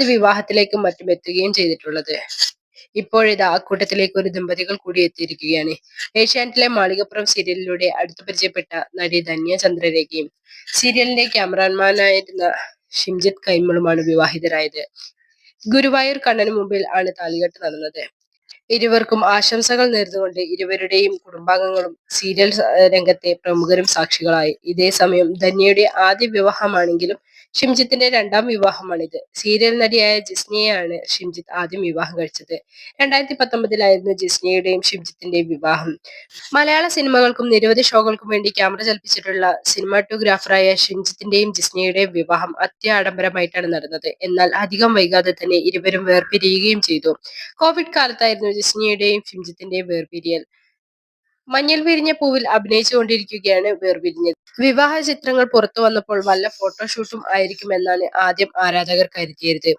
മൂന്നാമത് വിവാഹത്തിലേക്കും മറ്റും എത്തുകയും ചെയ്തിട്ടുള്ളത്. ഇപ്പോഴിതാ അക്കൂട്ടത്തിലേക്ക് ഒരു ദമ്പതികൾ കൂടി എത്തിയിരിക്കുകയാണ്. ഏഷ്യാനെറ്റിലെ മാളികപ്പുറം സീരിയലിലൂടെ അടുത്തു പരിചയപ്പെട്ട നടി ധന്യ ചന്ദ്രരേഖയും സീരിയലിന്റെ ക്യാമറാമാനായിരുന്ന ഷിംജിത്ത് കൈമളുമാണ് വിവാഹിതരായത്. ഗുരുവായൂർ കണ്ണനു മുമ്പിൽ ആണ് താലികെട്ട് നടന്നത്. ഇരുവർക്കും ആശംസകൾ നേർന്നുകൊണ്ട് ഇരുവരുടെയും കുടുംബാംഗങ്ങളും സീരിയൽ രംഗത്തെ പ്രമുഖരും സാക്ഷികളായി. ഇതേസമയം ധന്യയുടെ ആദ്യ വിവാഹമാണെങ്കിലും ഷിംജിത്തിന്റെ രണ്ടാം വിവാഹമാണിത്. സീരിയൽ നടിയായ ജിസ്നയെയാണ് ഷിംജിത്ത് ആദ്യം വിവാഹം കഴിച്ചത്. 2019 ജിസ്നയുടെയും ഷിംജിത്തിന്റെയും വിവാഹം. മലയാള സിനിമകൾക്കും നിരവധി ഷോകൾക്കും വേണ്ടി ക്യാമറ ചലിപ്പിച്ചിട്ടുള്ള സിനിമാറ്റോഗ്രാഫറായ ഷിംജിത്തിന്റെയും ജിസ്നയുടെയും വിവാഹം അത്യാഡംബരമായിട്ടാണ് നടന്നത്. എന്നാൽ അധികം വൈകാതെ തന്നെ ഇരുവരും വേർപിരിയുകയും ചെയ്തു. കോവിഡ് കാലത്തായിരുന്നു ജിസ്നയുടെയും ഷിംജിത്തിന്റെയും വേർപിരിയൽ. മഞ്ഞൾ വിരിഞ്ഞ പൂവിൽ അഭിനയിച്ചുകൊണ്ടിരിക്കുകയാണ് വേർപിരിഞ്ഞത്. വിവാഹ ചിത്രങ്ങൾ പുറത്തു വന്നപ്പോൾ വല്ല ഫോട്ടോഷൂട്ടും ആയിരിക്കുമെന്നാണ് ആദ്യം ആരാധകർ കരുതിയത്.